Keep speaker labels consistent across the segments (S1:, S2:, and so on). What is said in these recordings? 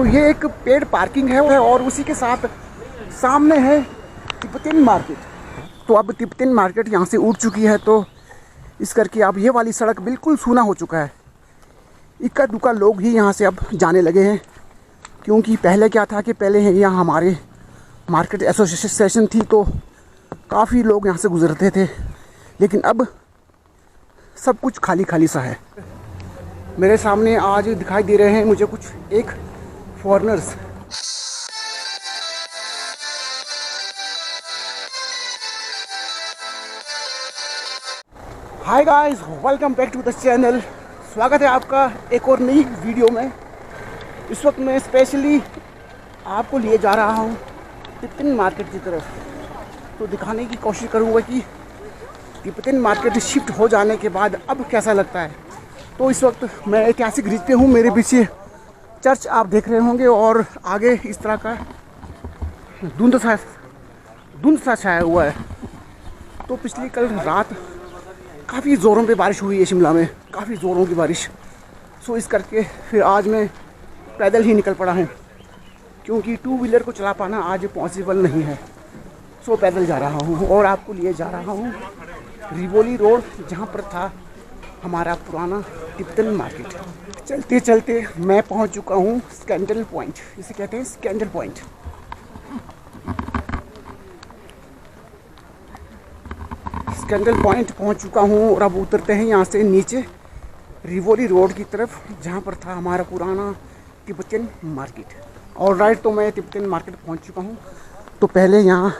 S1: तो ये एक पेड पार्किंग है और उसी के साथ सामने है तिब्बतन मार्केट। तो अब तिब्बतन मार्केट यहाँ से उठ चुकी है, तो इस करके अब ये वाली सड़क बिल्कुल सूना हो चुका है। इक्का दुक्का लोग ही यहाँ से अब जाने लगे हैं, क्योंकि पहले क्या था कि पहले यहाँ हमारे मार्केट एसोसिएशन थी, तो काफ़ी लोग यहाँ से गुजरते थे, लेकिन अब सब कुछ खाली खाली सा है। मेरे सामने आज दिखाई दे रहे हैं मुझे कुछ एक foreigners. Hi guys, welcome back to the channel. स्वागत है आपका एक और नई वीडियो में। इस वक्त मैं स्पेशली आपको लिए जा रहा हूँ तिब्बतन मार्केट की तरफ, तो दिखाने की कोशिश करूँगा कि तिब्बतन मार्केट शिफ्ट हो जाने के बाद अब कैसा लगता है। तो इस वक्त मैं ऐतिहासिक रिज पे हूँ, मेरे पीछे चर्च आप देख रहे होंगे और आगे इस तरह का धुंध सा छाया हुआ है। तो पिछली कल रात काफ़ी ज़ोरों पे बारिश हुई है शिमला में, काफ़ी ज़ोरों की बारिश। सो इस करके फिर आज मैं पैदल ही निकल पड़ा हूँ, क्योंकि टू व्हीलर को चला पाना आज पॉसिबल नहीं है। सो पैदल जा रहा हूँ और आपको लिए जा रहा हूँ रिवोली रोड, जहाँ पर था हमारा पुराना तिब्बतन मार्केट। चलते चलते मैं पहुँच चुका हूँ स्कैंडल पॉइंट, इसे कहते हैं स्कैंडल पॉइंट। स्कैंडल पॉइंट पहुँच चुका हूँ और अब उतरते हैं यहाँ से नीचे रिवोली रोड की तरफ, जहाँ पर था हमारा पुराना तिब्बतन मार्केट। और राइट, तो मैं तिब्बतन मार्केट पहुँच चुका हूँ। तो पहले यहाँ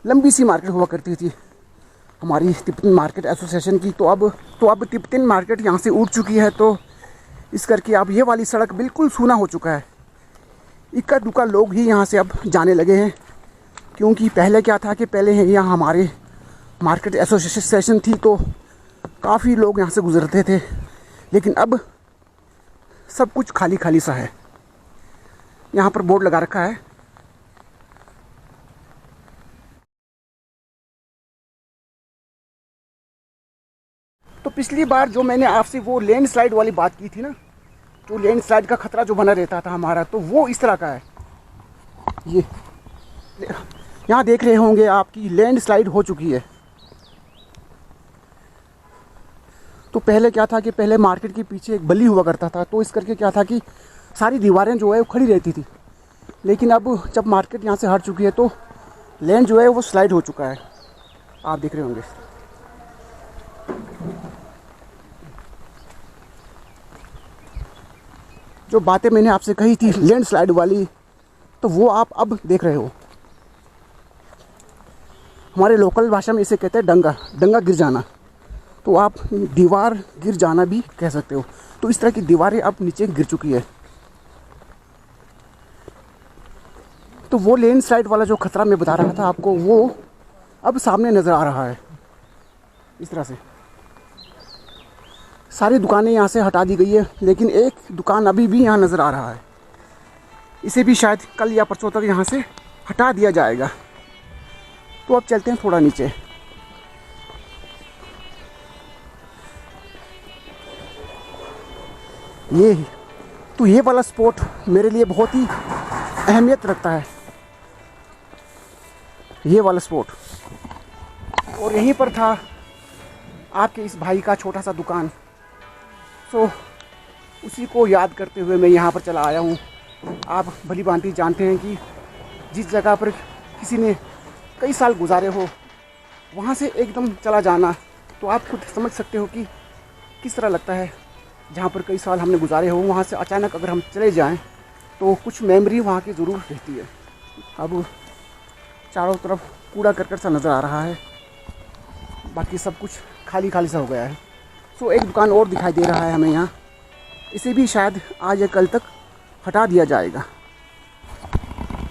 S1: लंबी सी मार्केट हुआ करती थी हमारी तिब्बतन मार्केट एसोसिएशन की। तो अब तिब्बतन मार्केट यहाँ से उठ चुकी है, तो इस करके अब ये वाली सड़क बिल्कुल सूना हो चुका है। इक्का दुक्का लोग ही यहाँ से अब जाने लगे हैं, क्योंकि पहले क्या था कि पहले यहाँ हमारे मार्केट एसोसिएशन थी, तो काफ़ी लोग यहाँ से गुजरते थे, लेकिन अब सब कुछ खाली खाली सा है। यहाँ पर बोर्ड लगा रखा है। तो पिछली बार जो मैंने आपसे वो लैंडस्लाइड वाली बात की थी ना, जो लैंडस्लाइड का खतरा जो बना रहता था हमारा, तो वो इस तरह का है। ये यहाँ देख रहे होंगे आपकी लैंडस्लाइड हो चुकी है। तो पहले क्या था कि पहले मार्केट के पीछे एक बली हुआ करता था, तो इस करके क्या था कि सारी दीवारें जो है वो खड़ी रहती थी, लेकिन अब जब मार्केट यहाँ से हट चुकी है तो लैंड जो है वो स्लाइड हो चुका है, आप देख रहे होंगे। जो बातें मैंने आपसे कही थी लैंडस्लाइड वाली, तो वो आप अब देख रहे हो। हमारे लोकल भाषा में इसे कहते हैं डंगा गिर जाना। तो आप दीवार गिर जाना भी कह सकते हो। तो इस तरह की दीवारें अब नीचे गिर चुकी है। तो वो लैंडस्लाइड वाला जो खतरा मैं बता रहा था आपको, वो अब सामने नज़र आ रहा है। इस तरह से सारी दुकानें यहाँ से हटा दी गई है, लेकिन एक दुकान अभी भी यहाँ नज़र आ रहा है। इसे भी शायद कल या परसों तक यहाँ से हटा दिया जाएगा। तो अब चलते हैं थोड़ा नीचे। ये वाला स्पॉट मेरे लिए बहुत ही अहमियत रखता है, ये वाला स्पॉट। और यहीं पर था आपके इस भाई का छोटा सा दुकान। सो उसी को याद करते हुए मैं यहाँ पर चला आया हूँ। आप भली भांति जानते हैं कि जिस जगह पर किसी ने कई साल गुजारे हो, वहाँ से एकदम चला जाना, तो आप खुद समझ सकते हो कि किस तरह लगता है। जहाँ पर कई साल हमने गुजारे हो, वहाँ से अचानक अगर हम चले जाएं तो कुछ मेमोरी वहाँ की ज़रूर रहती है। अब चारों तरफ कूड़ा करकट सा नज़र आ रहा है, बाकी सब कुछ खाली खाली सा हो गया है। सो एक दुकान और दिखाई दे रहा है हमें यहाँ, इसे भी शायद आज या कल तक हटा दिया जाएगा।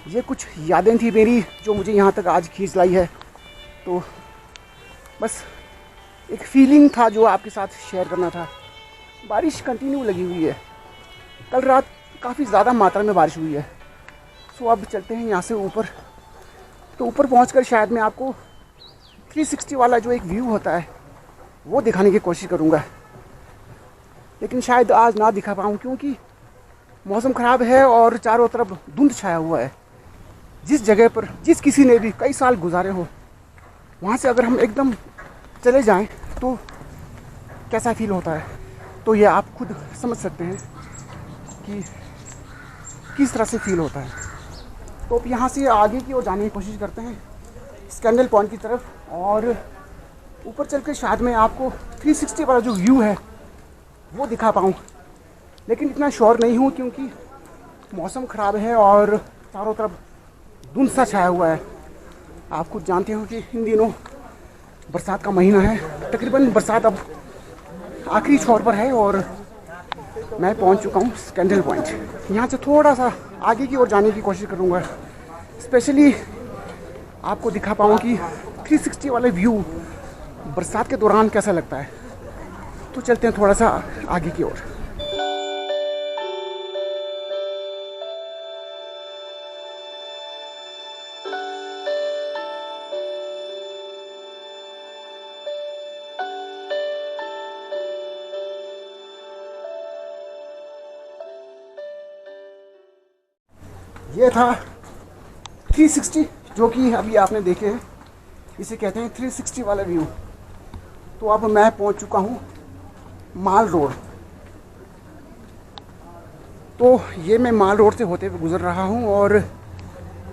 S1: ये कुछ यादें थी मेरी जो मुझे यहाँ तक आज खींच लाई है। तो बस एक फीलिंग था जो आपके साथ शेयर करना था। बारिश कंटिन्यू लगी हुई है, कल रात काफ़ी ज़्यादा मात्रा में बारिश हुई है। सो अब चलते हैं यहाँ से ऊपर। तो ऊपर पहुँचकर शायद मैं आपको 360 वाला जो एक व्यू होता है वो दिखाने की कोशिश करूँगा, लेकिन शायद आज ना दिखा पाऊँ, क्योंकि मौसम ख़राब है और चारों तरफ धुंध छाया हुआ है। जिस जगह पर जिस किसी ने भी कई साल गुजारे हो, वहाँ से अगर हम एकदम चले जाएं तो कैसा फील होता है, तो ये आप खुद समझ सकते हैं कि किस तरह से फील होता है। तो अब यहाँ से आगे की ओर जाने की कोशिश करते हैं, स्कैंडल पॉइंट की तरफ, और ऊपर चल के शायद मैं आपको 360 वाला जो व्यू है वो दिखा पाऊँ, लेकिन इतना श्योर नहीं हूँ क्योंकि मौसम ख़राब है और चारों तरफ धुंध सा छाया हुआ है। आप खुद जानते हो कि इन दिनों बरसात का महीना है, तकरीबन बरसात अब आखिरी छोर पर है और मैं पहुंच चुका हूं स्कैंडल पॉइंट। यहाँ से थोड़ा सा आगे की ओर जाने की कोशिश करूँगा, स्पेशली आपको दिखा पाऊँ कि 360 वाले व्यू बरसात के दौरान कैसा लगता है। तो चलते हैं थोड़ा सा आगे की ओर। ये था 360 जो कि अभी आपने देखे हैं, इसे कहते हैं 360 वाला व्यू। तो अब मैं पहुंच चुका हूं माल रोड। तो ये मैं माल रोड से होते हुए गुज़र रहा हूं और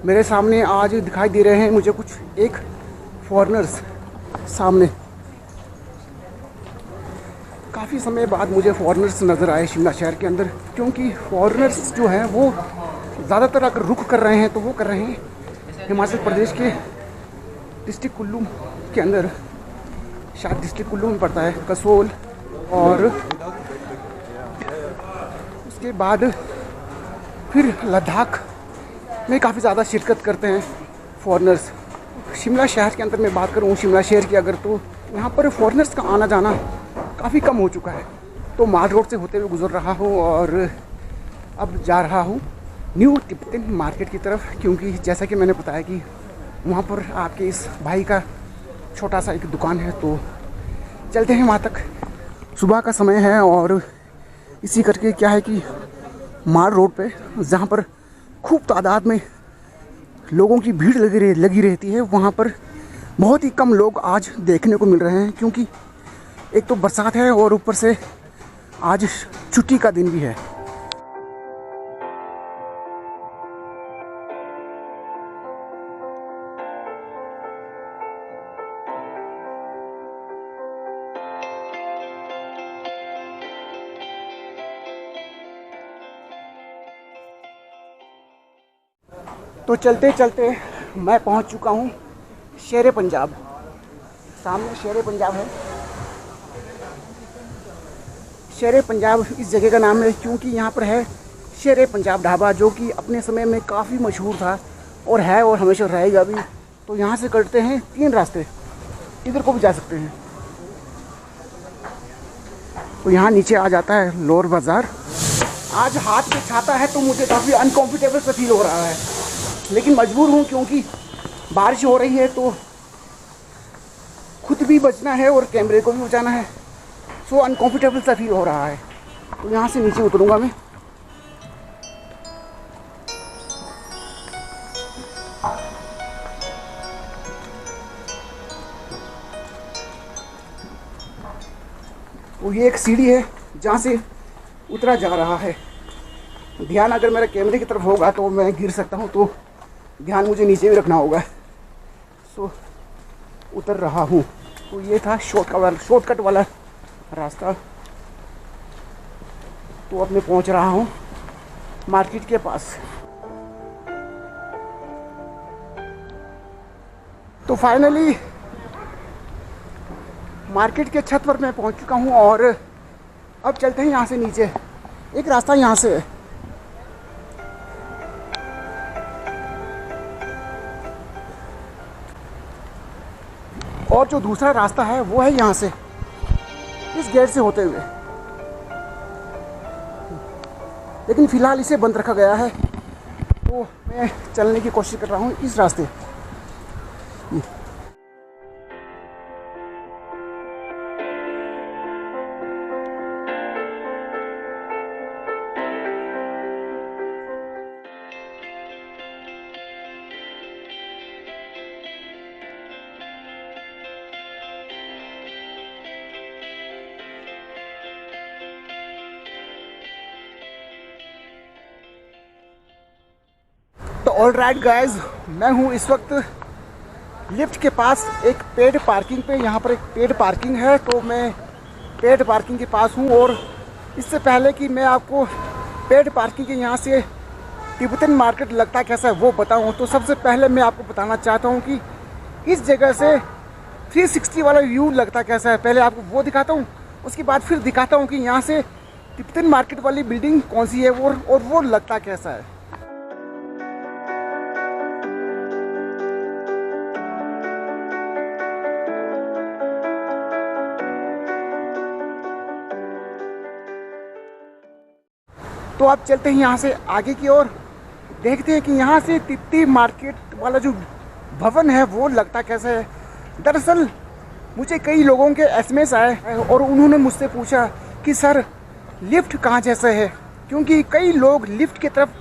S1: मेरे सामने आज दिखाई दे रहे हैं मुझे कुछ एक फॉरेनर्स सामने। काफ़ी समय बाद मुझे फॉरेनर्स नज़र आए शिमला शहर के अंदर, क्योंकि फॉरेनर्स जो हैं वो ज़्यादातर अगर रुख कर रहे हैं तो वो कर रहे हैं हिमाचल प्रदेश के डिस्ट्रिक्ट कुल्लू के अंदर, शायद डिस्ट्रिक्ट कुल्लू में पड़ता है, कसोल, और उसके बाद फिर लद्दाख में काफ़ी ज़्यादा शिरकत करते हैं फॉरेनर्स। शिमला शहर के अंदर मैं बात करूँ शिमला शहर की अगर, तो यहाँ पर फॉरेनर्स का आना जाना काफ़ी कम हो चुका है। तो माल रोड से होते हुए गुजर रहा हूँ और अब जा रहा हूँ न्यू तिब्बतन मार्केट की तरफ, क्योंकि जैसा कि मैंने बताया कि वहाँ पर आपके इस भाई का छोटा सा एक दुकान है। तो चलते हैं वहाँ तक। सुबह का समय है और इसी करके क्या है कि माल रोड पे जहाँ पर खूब तादाद में लोगों की भीड़ लगी रहती है, वहाँ पर बहुत ही कम लोग आज देखने को मिल रहे हैं, क्योंकि एक तो बरसात है और ऊपर से आज छुट्टी का दिन भी है। तो चलते चलते मैं पहुंच चुका हूं शेरे पंजाब। सामने शेरे पंजाब है। शेरे पंजाब इस जगह का नाम है क्योंकि यहाँ पर है शेरे पंजाब ढाबा, जो कि अपने समय में काफ़ी मशहूर था और है और हमेशा रहेगा भी। तो यहाँ से कटते हैं 3 रास्ते, इधर को भी जा सकते हैं। तो यहाँ नीचे आ जाता है लोअर बाज़ार। आज हाथ में छाता है तो मुझे काफ़ी अनकंफर्टेबल सा फील हो रहा है, लेकिन मजबूर हूँ क्योंकि बारिश हो रही है, तो खुद भी बचना है और कैमरे को भी बचाना है। सो अनकंफर्टेबल सा फील हो रहा है। तो यहाँ से नीचे उतरूँगा मैं। तो ये एक सीढ़ी है जहाँ से उतरा जा रहा है। ध्यान अगर मेरे कैमरे की तरफ होगा तो मैं गिर सकता हूँ, तो ध्यान मुझे नीचे भी रखना होगा। सो उतर रहा हूँ। तो ये था शॉर्टकट वाला रास्ता। तो अब मैं पहुँच रहा हूँ मार्केट के पास। तो फाइनली मार्केट के छत पर मैं पहुँच चुका हूँ और अब चलते हैं यहाँ से नीचे। एक रास्ता यहाँ से है। और जो दूसरा रास्ता है वो है यहाँ से, इस गेट से होते हुए, लेकिन फ़िलहाल इसे बंद रखा गया है। तो मैं चलने की कोशिश कर रहा हूँ इस रास्ते। ऑलराइट गाइस, मैं हूँ इस वक्त लिफ्ट के पास एक पेड पार्किंग पे। यहाँ पर एक पेड पार्किंग है, तो मैं पेड पार्किंग के पास हूँ। और इससे पहले कि मैं आपको पेड पार्किंग के यहाँ से तिब्बतन मार्केट लगता कैसा है वो बताऊँ, तो सबसे पहले मैं आपको बताना चाहता हूँ कि इस जगह से 360 वाला व्यू लगता कैसा है। पहले आपको वो दिखाता हूँ, उसके बाद फिर दिखाता हूँ कि यहाँ से तिब्बतन मार्केट वाली बिल्डिंग कौन सी है और वो लगता कैसा है। तो आप चलते हैं यहाँ से आगे की ओर, देखते हैं कि यहाँ से तिब्बती मार्केट वाला जो भवन है वो लगता कैसा है। दरअसल मुझे कई लोगों के एसएमएस आए और उन्होंने मुझसे पूछा कि सर लिफ्ट कहाँ जैसा है, क्योंकि कई लोग लिफ्ट की तरफ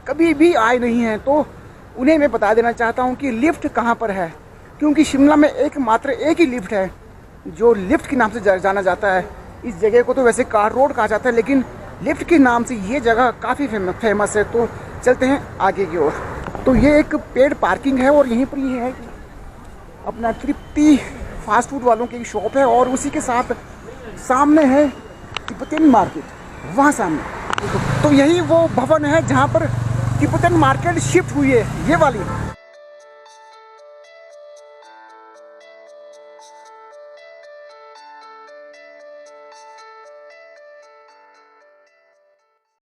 S1: कभी भी आए नहीं हैं। तो उन्हें मैं बता देना चाहता हूँ कि लिफ्ट कहाँ पर है, क्योंकि शिमला में मात्र एक ही लिफ्ट है जो लिफ्ट के नाम से जाना जाता है। इस जगह को तो वैसे कार रोड कहा जाता है, लेकिन लिफ्ट के नाम से ये जगह काफ़ी फेमस है। तो चलते हैं आगे की ओर। तो ये एक पेड पार्किंग है और यहीं पर ये है अपना तृप्ति फास्ट फूड वालों की शॉप है, और उसी के साथ सामने है तिब्बतन मार्केट, वहाँ सामने। तो यही वो भवन है जहाँ पर तिब्बतन मार्केट शिफ्ट हुई है, ये वाली।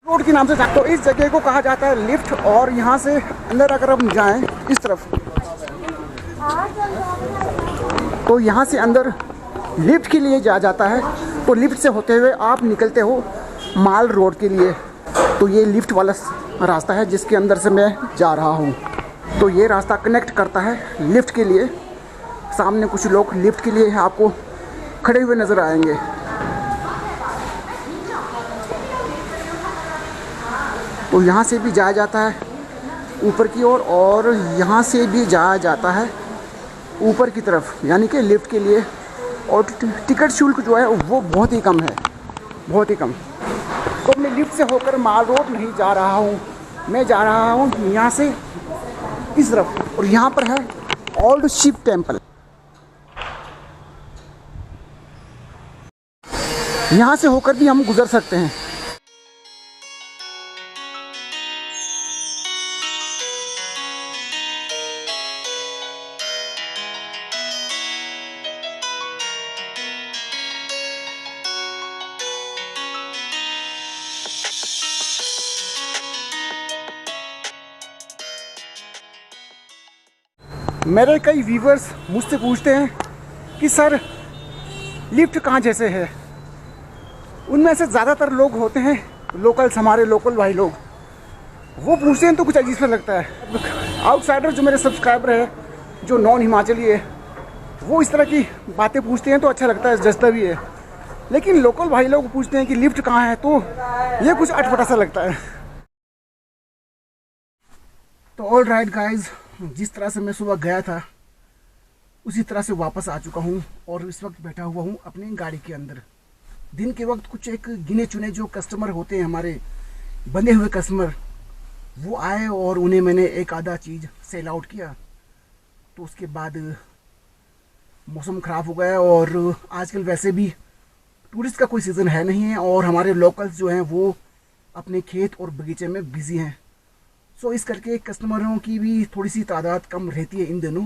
S1: रोड के नाम से तो इस जगह को कहा जाता है लिफ्ट। और यहाँ से अंदर अगर हम जाएं इस तरफ, तो यहाँ से अंदर लिफ्ट के लिए जाता है। तो लिफ्ट से होते हुए आप निकलते हो माल रोड के लिए। तो ये लिफ्ट वाला रास्ता है जिसके अंदर से मैं जा रहा हूँ। तो ये रास्ता कनेक्ट करता है लिफ्ट के लिए। सामने कुछ लोग लिफ्ट के लिए आपको खड़े हुए नज़र आएंगे। तो यहाँ से भी जाया जाता है ऊपर की ओर, और यहाँ से भी जाया जाता है ऊपर की तरफ, यानी कि लिफ्ट के लिए। और टिकट शुल्क जो है वो बहुत ही कम है, बहुत ही कम। तो मैं लिफ्ट से होकर माल रोड नहीं जा रहा हूँ, मैं जा रहा हूँ यहाँ से इस तरफ। और यहाँ पर है ओल्ड शिव टेम्पल। यहाँ से होकर भी हम गुजर सकते हैं। मेरे कई व्यूवर्स मुझसे पूछते हैं कि सर लिफ्ट कहाँ जैसे है। उनमें से ज़्यादातर लोग होते हैं लोकल्स, हमारे लोकल भाई लोग। वो पूछते हैं तो कुछ अजीब सा लगता है। आउटसाइडर जो मेरे सब्सक्राइबर है, जो नॉन हिमाचली है, वो इस तरह की बातें पूछते हैं तो अच्छा लगता है, जचता भी है। लेकिन लोकल भाई लोग पूछते हैं कि लिफ्ट कहाँ है, तो ये कुछ अटपटा सा लगता है। तो ऑलराइट गाइज, जिस तरह से मैं सुबह गया था उसी तरह से वापस आ चुका हूँ, और इस वक्त बैठा हुआ हूँ अपनी गाड़ी के अंदर। दिन के वक्त कुछ एक गिने चुने जो कस्टमर होते हैं, हमारे बंधे हुए कस्टमर, वो आए और उन्हें मैंने एक आधा चीज़ सेल आउट किया। तो उसके बाद मौसम ख़राब हो गया, और आजकल वैसे भी टूरिस्ट का कोई सीज़न है नहीं है, और हमारे लोकल्स जो हैं वो अपने खेत और बगीचे में बिज़ी हैं। सो इस करके कस्टमरों की भी थोड़ी सी तादाद कम रहती है इन दिनों,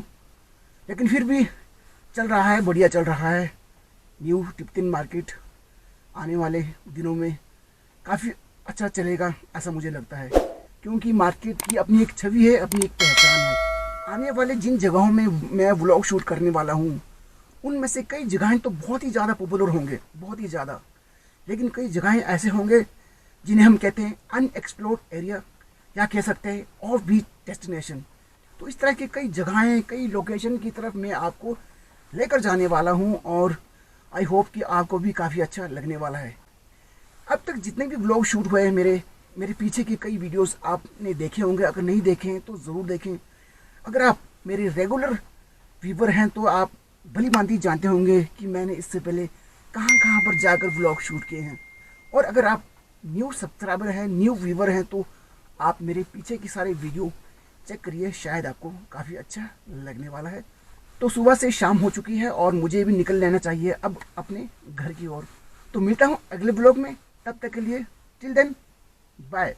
S1: लेकिन फिर भी चल रहा है, बढ़िया चल रहा है। न्यू तिब्बतन मार्केट आने वाले दिनों में काफ़ी अच्छा चलेगा, ऐसा मुझे लगता है, क्योंकि मार्केट की अपनी एक छवि है, अपनी एक पहचान है। आने वाले जिन जगहों में मैं व्लॉग शूट करने वाला हूँ, उनमें से कई जगहें तो बहुत ही ज़्यादा पॉपुलर होंगे, बहुत ही ज़्यादा। लेकिन कई जगहें ऐसे होंगे जिन्हें हम कहते हैं अनएक्सप्लोर्ड एरिया, या कह सकते हैं ऑफ बीच डेस्टिनेशन। तो इस तरह की कई जगहें, कई लोकेशन की तरफ मैं आपको लेकर जाने वाला हूं, और आई होप कि आपको भी काफ़ी अच्छा लगने वाला है। अब तक जितने भी व्लॉग शूट हुए हैं मेरे पीछे की कई वीडियोस आपने देखे होंगे। अगर नहीं देखे हैं तो ज़रूर देखें। अगर आप मेरे रेगुलर व्यूवर हैं तो आप भली भांति जानते होंगे कि मैंने इससे पहले कहाँ कहाँ पर जाकर व्लॉग शूट किए हैं। और अगर आप न्यू सब्सक्राइबर हैं, न्यू व्यूवर हैं, तो आप मेरे पीछे की सारे वीडियो चेक करिए, शायद आपको काफ़ी अच्छा लगने वाला है। तो सुबह से शाम हो चुकी है और मुझे भी निकल लेना चाहिए अब अपने घर की ओर। तो मिलता हूँ अगले ब्लॉग में, तब तक के लिए टिल देन बाय।